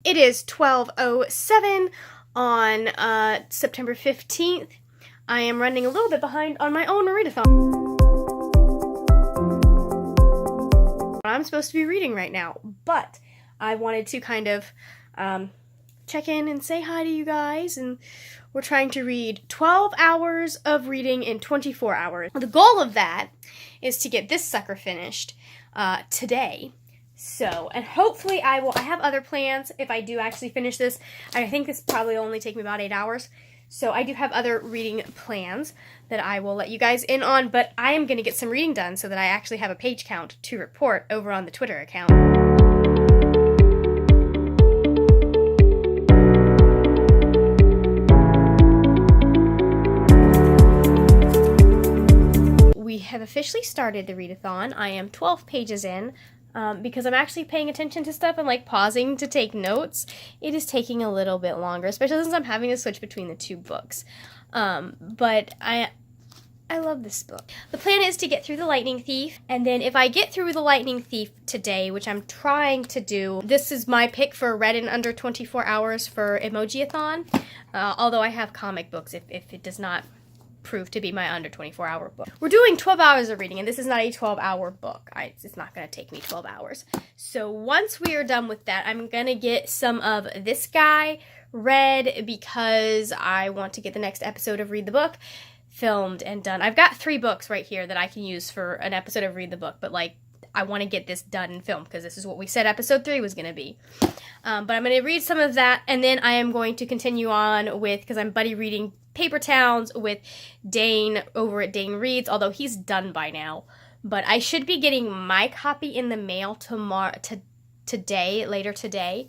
It is 12:07 on September 15th. I am running a little bit behind on my own readathon. I'm supposed to be reading right now, but I wanted to kind of check in and say hi to you guys, and we're trying to read 12 hours of reading in 24 hours. The goal of that is to get this sucker finished today. So, and hopefully I have other plans if I do actually finish this. I think this probably only take me about 8 hours. So I do have other reading plans that I will let you guys in on, but I am going to get some reading done so that I actually have a page count to report over on the Twitter account. We have officially started the readathon. I am 12 pages in. Because I'm actually paying attention to stuff and like pausing to take notes, it is taking a little bit longer, especially since I'm having to switch between the two books. But I love this book. The plan is to get through The Lightning Thief, and then if I get through The Lightning Thief today, which I'm trying to do, this is my pick for read in under 24 hours for Emoji-a-thon, although I have comic books if it does not prove to be my under 24-hour book. We're doing 12 hours of reading, and this is not a 12-hour book. It's not going to take me 12 hours. So once we are done with that, I'm going to get some of this guy read because I want to get the next episode of Read the Book filmed and done. I've got 3 books right here that I can use for an episode of Read the Book, but like I want to get this done and filmed because this is what we said episode 3 was going to be. But I'm going to read some of that, and then I am going to continue on with, because I'm buddy reading Paper Towns with Dane over at Dane Reads, although he's done by now. But I should be getting my copy in the mail later today,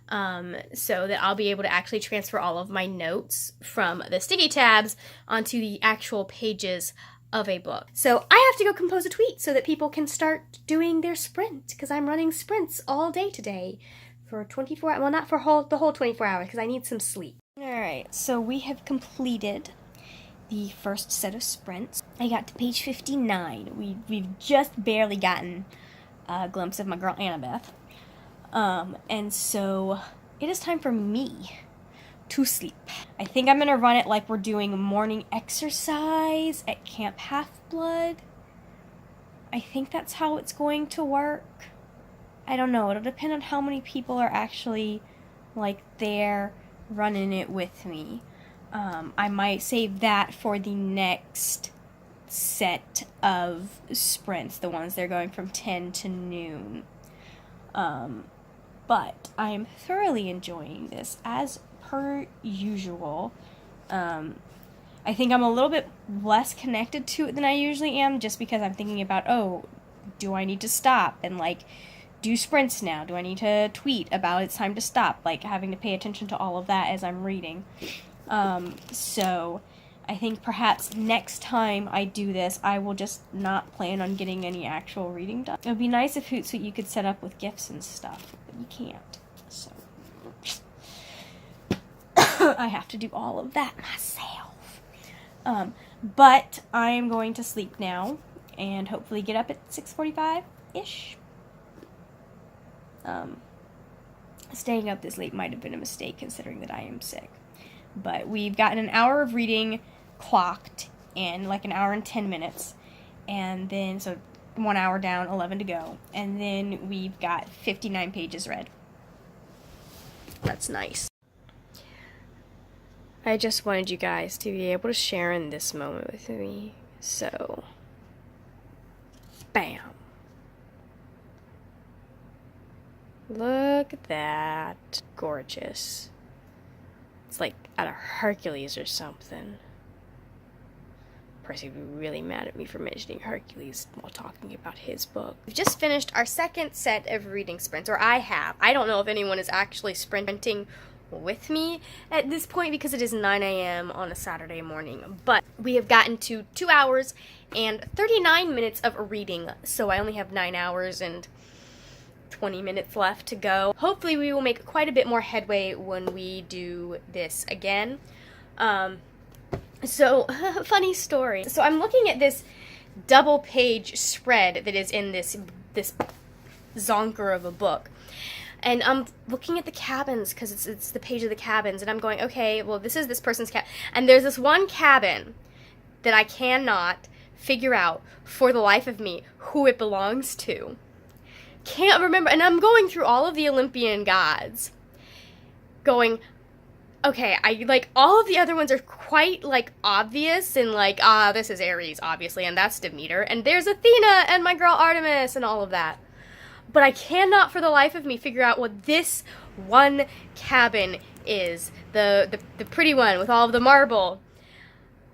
so that I'll be able to actually transfer all of my notes from the sticky tabs onto the actual pages of a book. So I have to go compose a tweet so that people can start doing their sprint, because I'm running sprints all day today for 24 hours. Well, not for the whole 24 hours, because I need some sleep. Alright, so we have completed the first set of sprints. I got to page 59. We've just barely gotten a glimpse of my girl Annabeth. And so it is time for me to sleep. I think I'm going to run it like we're doing morning exercise at Camp Half-Blood. I think that's how it's going to work. I don't know. It'll depend on how many people are actually like there running it with me. I might save that for the next set of sprints, the ones that are going from 10 to noon. But I am thoroughly enjoying this as per usual. I think I'm a little bit less connected to it than I usually am, just because I'm thinking about, oh, do I need to stop and like do sprints now? Do I need to tweet about it's time to stop? Like having to pay attention to all of that as I'm reading. So I think perhaps next time I do this, I will just not plan on getting any actual reading done. It would be nice if Hootsuite you could set up with GIFs and stuff, but you can't. So I have to do all of that myself. But I am going to sleep now and hopefully get up at 6:45-ish. Staying up this late might have been a mistake considering that I am sick. But we've gotten an hour of reading clocked and like an hour and 10 minutes. And then, so 1 hour down, 11 to go. And then we've got 59 pages read. That's nice. I just wanted you guys to be able to share in this moment with me. So, bam. Look at that. Gorgeous. It's like out of Hercules or something. Percy would be really mad at me for mentioning Hercules while talking about his book. We've just finished our second set of reading sprints, or I have. I don't know if anyone is actually sprinting with me at this point because it is 9 a.m. on a Saturday morning. But we have gotten to 2 hours and 39 minutes of reading, so I only have 9 hours and 20 minutes left to go. Hopefully we will make quite a bit more headway when we do this again. So, funny story. So I'm looking at this double page spread that is in this zonker of a book. And I'm looking at the cabins because it's the page of the cabins, and I'm going, okay, well, this is this person's cabin. And there's this one cabin that I cannot figure out for the life of me who it belongs to. Can't remember. And I'm going through all of the Olympian gods, going, okay, all of the other ones are quite, obvious, and, this is Ares, obviously, and that's Demeter, and there's Athena, and my girl Artemis, and all of that. But I cannot, for the life of me, figure out what this one cabin is. The pretty one with all of the marble.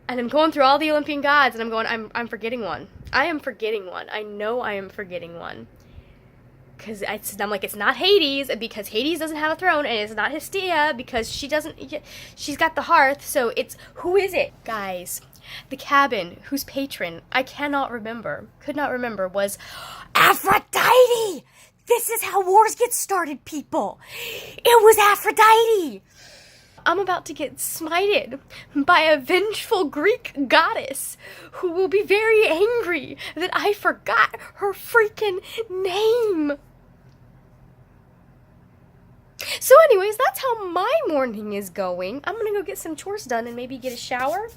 And I'm going through all the Olympian gods, and I'm going, I'm forgetting one. I am forgetting one. I know I am forgetting one. Because I'm like, it's not Hades, because Hades doesn't have a throne, and it's not Hestia, because she's got the hearth, so who is it? Guys, the cabin whose patron I could not remember, was Aphrodite! This is how wars get started, people! It was Aphrodite! I'm about to get smited by a vengeful Greek goddess who will be very angry that I forgot her freaking name. So anyways, that's how my morning is going. I'm gonna go get some chores done and maybe get a shower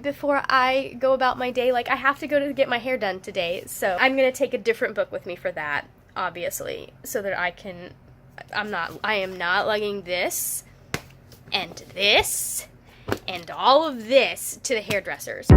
before I go about my day. I have to go to get my hair done today, so I'm gonna take a different book with me for that, obviously, so that I am not lugging this and all of this to the hairdressers.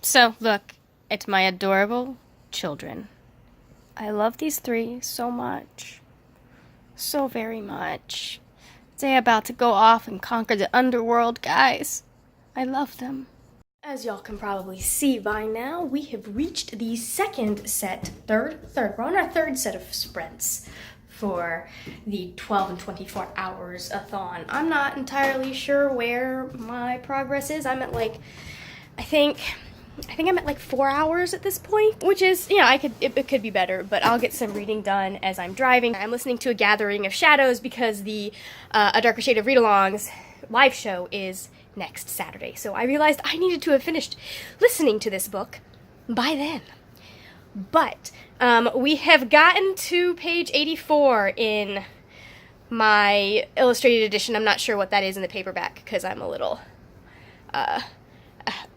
So, look, it's my adorable children. I love these three so much. So very much. They're about to go off and conquer the underworld, guys. I love them. As y'all can probably see by now, we have reached the we're on our third set of sprints for the 12 and 24 hours a-thon. I'm not entirely sure where my progress is. I'm at I think I'm at 4 hours at this point, which is, it could be better, but I'll get some reading done as I'm driving. I'm listening to A Gathering of Shadows because the A Darker Shade of Read-a-longs live show is next Saturday. So I realized I needed to have finished listening to this book by then. But we have gotten to page 84 in my illustrated edition. I'm not sure what that is in the paperback because I'm a little...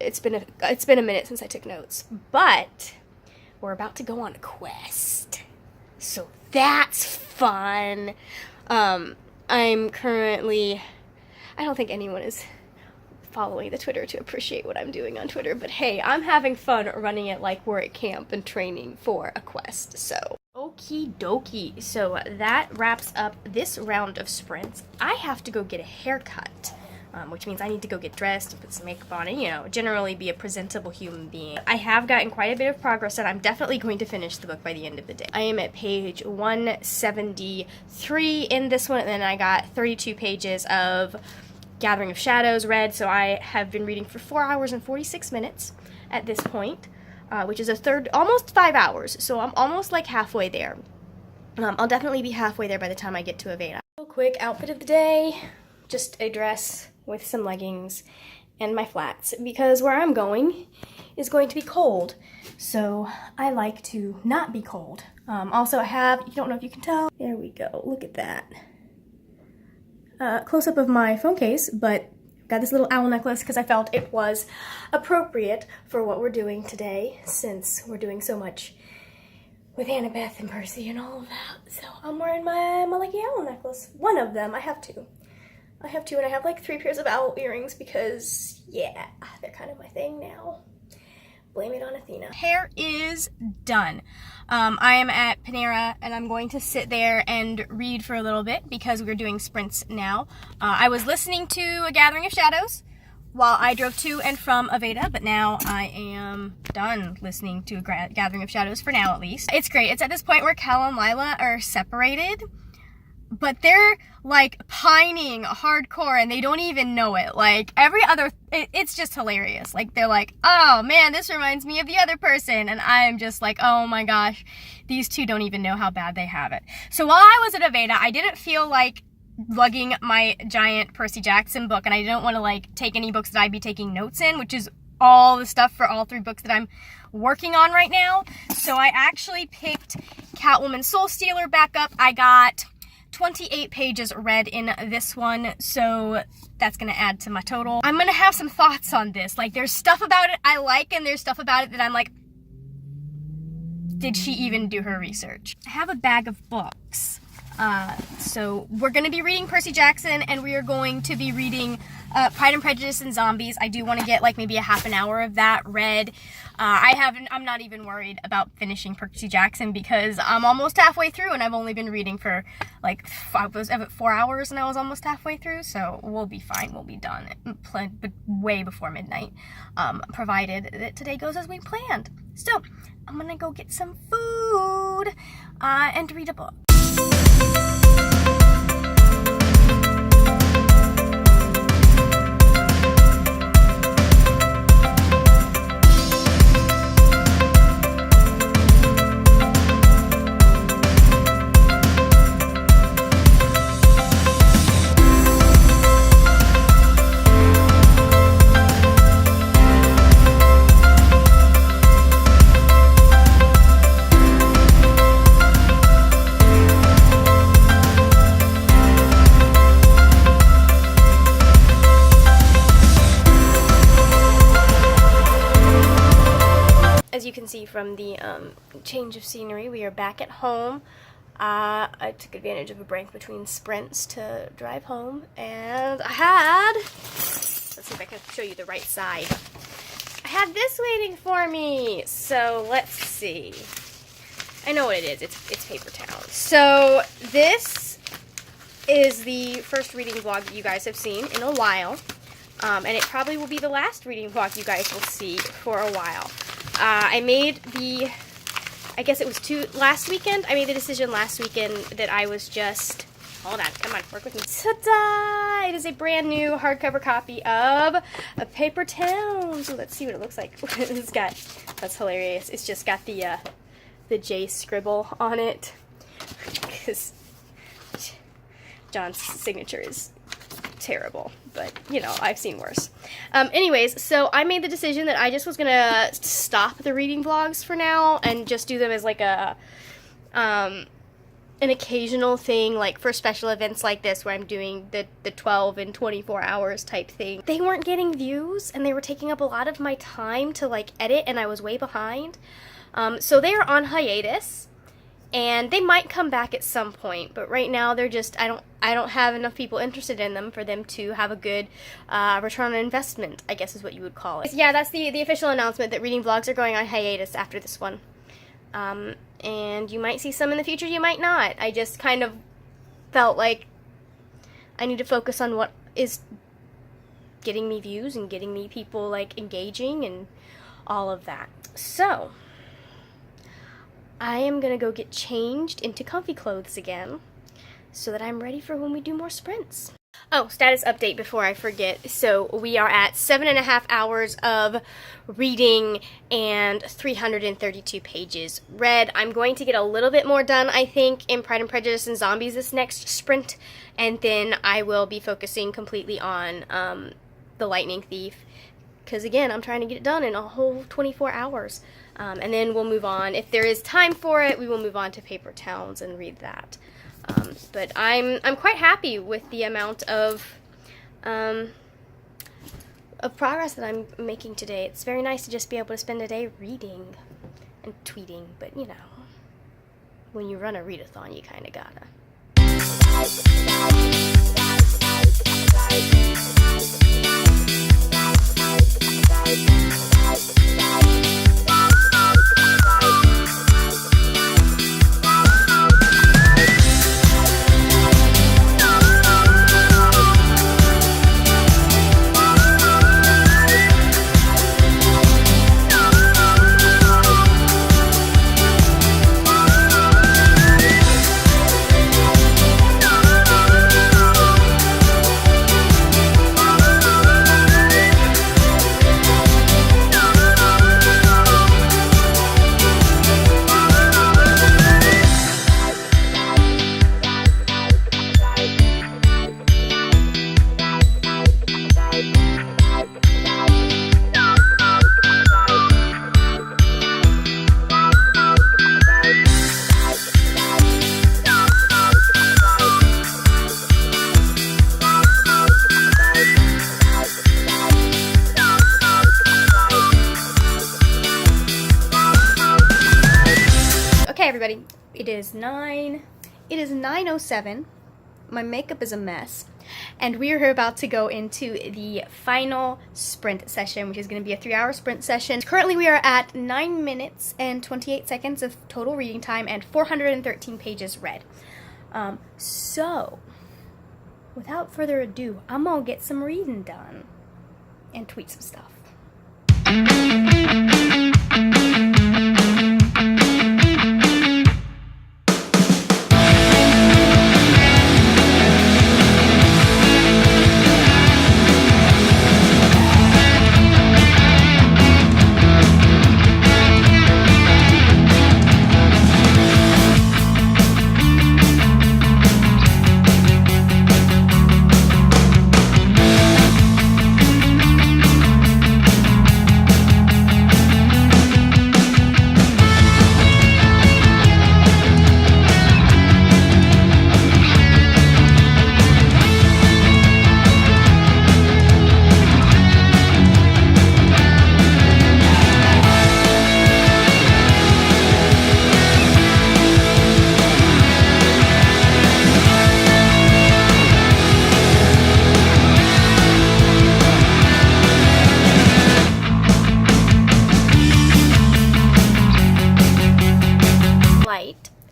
It's been a minute since I took notes, but we're about to go on a quest, so that's fun. I'm currently, I don't think anyone is following the Twitter to appreciate what I'm doing on Twitter, but hey, I'm having fun running it like we're at camp and training for a quest, so. Okie dokie, so that wraps up this round of sprints. I have to go get a haircut. Which means I need to go get dressed and put some makeup on and, generally be a presentable human being. I have gotten quite a bit of progress, and I'm definitely going to finish the book by the end of the day. I am at page 173 in this one, and then I got 32 pages of Gathering of Shadows read, so I have been reading for 4 hours and 46 minutes at this point, which is almost 5 hours, so I'm almost halfway there. I'll definitely be halfway there by the time I get to Aveda. Real quick outfit of the day, just a dress with some leggings and my flats, because where I'm going is going to be cold. So I like to not be cold. Also I have, you don't know if you can tell, there we go, look at that. Close-up of my phone case, but got this little owl necklace because I felt it was appropriate for what we're doing today, since we're doing so much with Annabeth and Percy and all of that. So I'm wearing my lucky owl necklace. One of them. I have two. And I have like 3 pairs of owl earrings because, yeah, they're kind of my thing now. Blame it on Athena. Hair is done. I am at Panera and I'm going to sit there and read for a little bit because we're doing sprints now. I was listening to A Gathering of Shadows while I drove to and from Aveda, but now I am done listening to A Gathering of Shadows for now, at least. It's great. It's at this point where Cal and Lila are separated, but they're like pining hardcore and they don't even know it. Like every other, it's just hilarious. Like they're like, oh man, this reminds me of the other person. And I'm just like, oh my gosh, these two don't even know how bad they have it. So while I was at Aveda, I didn't feel like lugging my giant Percy Jackson book, and I didn't want to like take any books that I'd be taking notes in, which is all the stuff for all 3 books that I'm working on right now. So I actually picked Catwoman Soul Stealer back up. I got 28 pages read in this one, so that's gonna add to my total. I'm gonna have some thoughts on this. Like, there's stuff about it I like, and there's stuff about it that I'm like, did she even do her research? I have a bag of books. So we're going to be reading Percy Jackson, and we are going to be reading Pride and Prejudice and Zombies. I do want to get like maybe a half an hour of that read. I'm not even worried about finishing Percy Jackson because I'm almost halfway through, and I've only been reading for like 4 hours, and I was almost halfway through, so we'll be fine. We'll be done way before midnight, provided that today goes as we planned. So I'm going to go get some food and read a book. As you can see from the change of scenery, we are back at home. I took advantage of a break between sprints to drive home, and I had, let's see if I can show you the right side. I had this waiting for me, so let's see. I know what it is, it's paper towels. So this is the first reading vlog that you guys have seen in a while, and it probably will be the last reading vlog you guys will see for a while. I made I guess it was last weekend. I made the decision last weekend that I was just, hold on, come on, work with me. Ta-da! It is a brand new hardcover copy of A Paper Town. So let's see what it looks like. It's got, that's hilarious. It's just got the J scribble on it, because John's signature is terrible, but you know, I've seen worse. Anyways, so I made the decision that I just was gonna stop the reading vlogs for now and just do them as like a an occasional thing, like for special events like this where I'm doing the 12 and 24 hours type thing. They weren't getting views and they were taking up a lot of my time to like edit, and I was way behind. So they are on hiatus. And they might come back at some point, but right now they're just, I don't have enough people interested in them for them to have a good return on investment, I guess is what you would call it. Yeah, that's the official announcement that reading vlogs are going on hiatus after this one. And you might see some in the future, you might not. I just kind of felt like I need to focus on what is getting me views and getting me people like engaging and all of that. So I am going to go get changed into comfy clothes again so that I'm ready for when we do more sprints. Oh, status update before I forget. So we are at 7.5 hours of reading and 332 pages read. I'm going to get a little bit more done, I think, in Pride and Prejudice and Zombies this next sprint, and then I will be focusing completely on The Lightning Thief because again, I'm trying to get it done in a whole 24 hours. And then we'll move on. If there is time for it, we will move on to Paper Towns and read that. But I'm quite happy with the amount of progress that I'm making today. It's very nice to just be able to spend a day reading and tweeting, but you know, when you run a readathon, you kind of gotta. Everybody, it is 9:07. My makeup is a mess, and we are about to go into the final sprint session, which is going to be a 3-hour sprint session. Currently we are at 9 minutes and 28 seconds of total reading time and 413 pages read. So without further ado, I'm gonna get some reading done and tweet some stuff.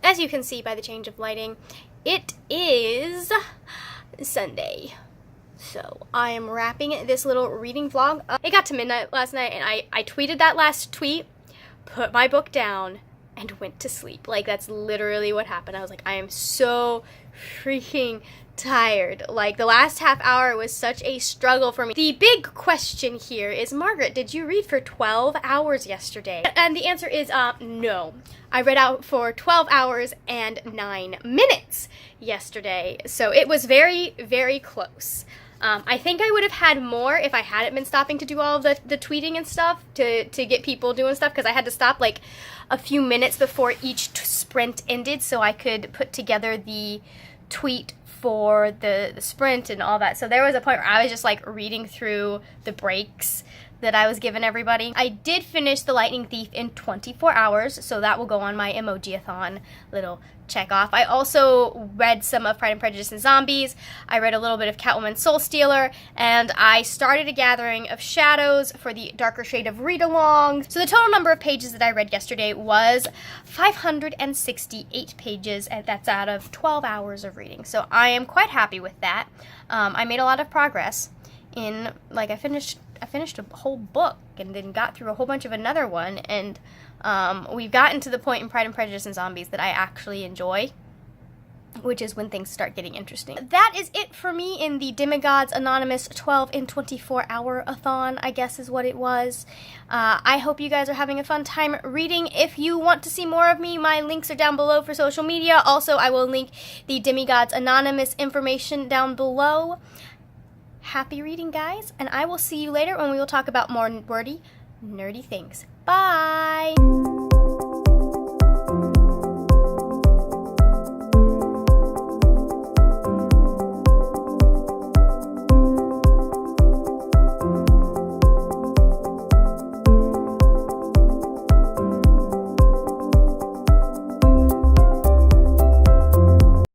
As you can see by the change of lighting, it is Sunday. So I am wrapping this little reading vlog up. It got to midnight last night and I tweeted that last tweet, put my book down, and went to sleep. Like, that's literally what happened. I was like, I am so freaking tired. Like, the last half hour was such a struggle for me. The big question here is, Margaret, did you read for 12 hours yesterday? And the answer is no. I read out for 12 hours and 9 minutes yesterday. So it was very, very close. I think I would have had more if I hadn't been stopping to do all of the tweeting and stuff to get people doing stuff, because I had to stop like a few minutes before each sprint ended so I could put together the tweet for the sprint and all that. So there was a point where I was just like reading through the breaks that I was giving everybody. I did finish The Lightning Thief in 24 hours, so that will go on my emoji-a-thon little check off. I also read some of Pride and Prejudice and Zombies. I read a little bit of Catwoman Soul Stealer, and I started A Gathering of Shadows for the darker shade of read-along. So the total number of pages that I read yesterday was 568 pages, and that's out of 12 hours of reading. So I am quite happy with that. I made a lot of progress in, like, I finished a whole book and then got through a whole bunch of another one, and we've gotten to the point in Pride and Prejudice and Zombies that I actually enjoy, which is when things start getting interesting. That is it for me in the Demigods Anonymous 12 in 24 hour-a-thon, I guess is what it was. I hope you guys are having a fun time reading. If you want to see more of me, my links are down below for social media. Also, I will link the Demigods Anonymous information down below. Happy reading, guys, and I will see you later when we will talk about more wordy, nerdy things. Bye!